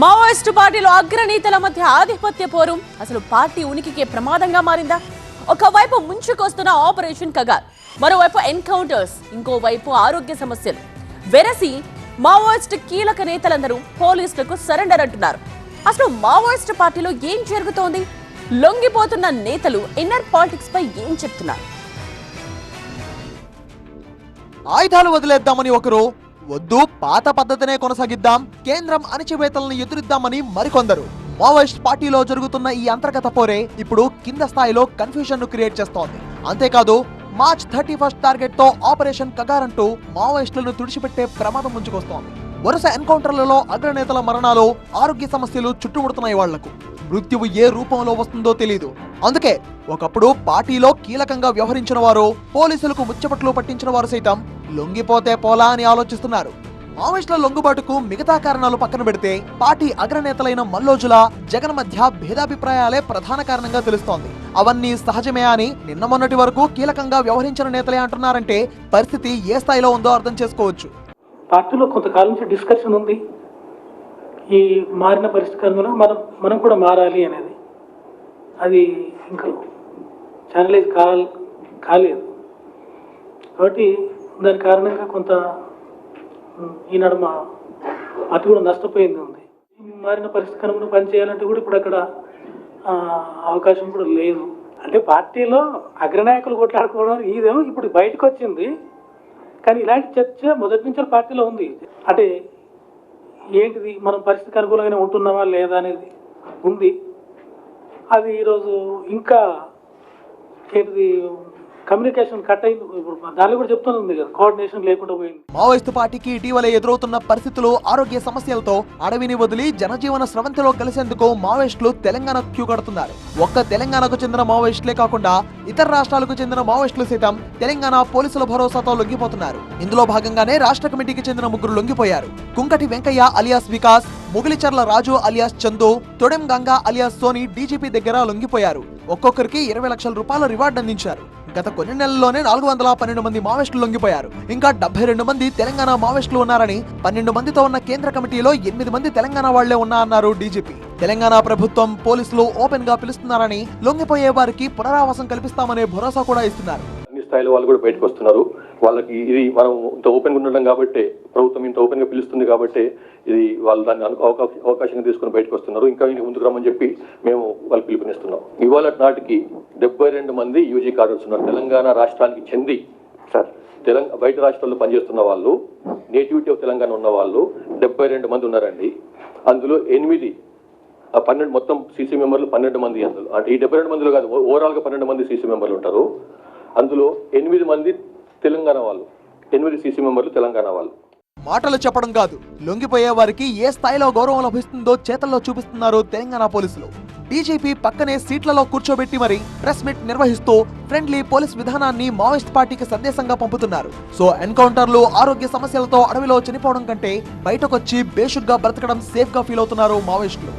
Maoist పార్టీలో అగ్రనేతల మధ్య ఆధిపత్య పోరు అసలు పార్టీ ఉనికికే ప్రమాదంగా మారిందా? ఒకవైపు ముంచుకొస్తున్న ఆపరేషన్ కగార్, మరోవైపు ఎన్కౌంటర్స్, ఇంకోవైపు ఆరోగ్య సమస్యలు వెరసి మావోయిస్టు కీలక నేతలందరూ పోలీసులకు సరెండర్ అంటున్నారు. అసలు మావోయిస్టు పార్టీలో ఏం జరుగుతోంది? లొంగిపోతున్న నేతలు ఇన్నర్ పాలిటిక్స్ పై ఏం చెప్తున్నారు? ఆయుధాలు వదిలేద్దామని ఒకరు, వద్దు పాత పద్ధతినే కొనసాగిద్దాం, కేంద్రం అణచివేతలను ఎదురిద్దామని మరికొందరు. మావోయిస్ట్ పార్టీలో జరుగుతున్న ఈ అంతర్గత పోరే ఇప్పుడు కింద స్థాయిలో కన్ఫ్యూజన్ ను క్రియేట్ చేస్తోంది. అంతేకాదు మార్చ్ 31 టార్గెట్ తో ఆపరేషన్ కగార్ అంటూ మావోయిస్టులను తుడిచిపెట్టే ప్రమాదం ముంచుకొస్తోంది. వరుస ఎన్కౌంటర్లలో అగ్రనేతల మరణాలు, ఆరోగ్య సమస్యలు చుట్టుముడుతున్నాయి వాళ్లకు. మృత్యువు ఏ రూపంలో వస్తుందో తెలియదు. అందుకే ఒకప్పుడు పార్టీలో కీలకంగా వ్యవహరించిన వారు, పోలీసులకు ముచ్చపట్లు పట్టించిన వారు సైతం లొంగిపోతే పోలా అని ఆలోచిస్తున్నారు. మావోయిస్టుల లొంగుబాటుకు మిగతా కారణాలు పక్కన పెడితే పార్టీ అగ్రనేతలైన మల్లోజుల, జగన్ మధ్య భేదాభిప్రాయాలే ప్రధాన కారణంగా తెలుస్తోంది. అవన్నీ సహజమే అని నిన్న మొన్నటి వరకు కీలకంగా వ్యవహరించిన నేతలే అంటున్నారంటే పరిస్థితి ఏ స్థాయిలో ఉందో అర్థం చేసుకోవచ్చు. పార్టీలో కొంతకాలం నుంచి డిస్కషన్ ఉంది, ఈ మారిన పరిస్థితుల్లో మనం కూడా మారాలి అనేది. అది ఇంకా ఛానలైజ్ కాలేదు కాబట్టి దాని కారణంగా కొంత ఈ నడుమ అతి కూడా నష్టపోయింది ఉంది. మారిన పరిస్థితులను పనిచేయాలంటే కూడా ఇప్పుడు అక్కడ అవకాశం కూడా లేదు. అంటే పార్టీలో అగ్రనాయకులు కొట్లాడుకోవడం ఇదేమో ఇప్పుడు బయటకు వచ్చింది, కానీ ఇలాంటి చర్చ మొదటి నుంచి పార్టీలో ఉంది. అంటే ఏంటిది, మనం పరిస్థితికి అనుకూలంగానే ఉంటున్నావా లేదా అనేది ఉంది. అది ఈరోజు ఇంకా ఏంటిది కమ్యూనికేషన్ కట్ అయింది. దానిలో కూడా చెప్తుంది కదా, కోఆర్డినేషన్ లేకుండా పోయింది. మావోయిస్టు పార్టీకి ఇటీవల ఎదురవుతున్న పరిస్థితులు, ఆరోగ్య సమస్యలతో అడవిని వదిలి జనజీవన స్రవంతిలో కలిసేందుకు మావోయిస్టులు తెలంగాణ క్యూ కడుతున్నారు. ఒక్క తెలంగాణకు చెందిన మావోయిస్టులే కాకుండా ఇతర రాష్ట్రాలకు చెందిన మావోయిస్టులు సైతం తెలంగాణ పోలీసుల భరోసాతో లొంగిపోతున్నారు. ఇందులో భాగంగానే రాష్ట్ర కమిటీకి చెందిన ముగ్గురు లొంగిపోయారు. Kunkati Venkaiah alias Vikas, Mugilicherla Raju alias Chandu, Todem Ganga alias Soni DGP దగ్గర లొంగిపోయారు. ఒక్కొక్కరికి 20 లక్షల రూపాయల రివార్డు అందించారు. గత కొన్ని నెలల్లోనే 412 మంది మావోయిస్టులు లొంగిపోయారు. ఇంకా 72 మంది తెలంగాణ మావోయిస్టులు ఉన్నారని, 12 మందితో ఉన్న కేంద్ర కమిటీలో 8 మంది తెలంగాణ వాళ్లే ఉన్నారన్నారు డీజీపీ. తెలంగాణ ప్రభుత్వం, పోలీసులు ఓపెన్ గా పిలుస్తున్నారని, లొంగిపోయే వారికి పునరావాసం కల్పిస్తామనే భరోసా కూడా ఇస్తున్నారు. అన్ని స్థాయిలో వాళ్ళు కూడా బయటకు వస్తున్నారు. వాళ్ళకి ఇది మనం ఇంత ఓపెన్ గా ఉండడం కాబట్టి, ప్రభుత్వం ఇంత ఓపెన్ గా పిలుస్తుంది కాబట్టి ఇది వాళ్ళు దాన్ని అవకాశంగా తీసుకుని బయటకు వస్తున్నారు. ఇంకా ముందుకు రమ్మని చెప్పి మేము వాళ్ళు పిలుపునిస్తున్నాం. ఇవాళ నాటికి 72 మంది యూజీ కార్డర్స్ ఉన్నారు. తెలంగాణ రాష్ట్రానికి చెంది బయట రాష్ట్రాల్లో పనిచేస్తున్న వాళ్ళు, నేటివిటీ ఆఫ్ తెలంగాణ ఉన్న వాళ్ళు 72 మంది ఉన్నారండి. అందులో 12 మొత్తం సీసీ మెంబర్లు 12 మంది. అందులో అంటే ఈ 72 మందిలో కాదు, ఓవరాల్ గా 12 మంది సీసీ మెంబర్లు ఉంటారు. అందులో 8 మంది తెలంగాణ వాళ్ళు, 8 సీసీ మెంబర్లు తెలంగాణ వాళ్ళు. మాటలు చెప్పడం కాదు, లొంగిపోయే వారికి ఏ స్థాయిలో గౌరవం లభిస్తుందో చేతల్లో చూపిస్తున్నారు తెలంగాణ పోలీసులు. డీజీపీ పక్కనే సీట్లలో కూర్చోబెట్టి మరి ప్రెస్ మీట్ నిర్వహిస్తూ ఫ్రెండ్లీ పోలీస్ విధానాన్ని మావోయిస్ట్ పార్టీకి సందేశంగా పంపుతున్నారు. సో ఎన్కౌంటర్లు, ఆరోగ్య సమస్యలతో అడవిలో చనిపోవడం కంటే బయటకొచ్చి బేషుగ్గా బ్రతకడం సేఫ్ గా ఫీల్ అవుతున్నారు మావోయిస్టులు.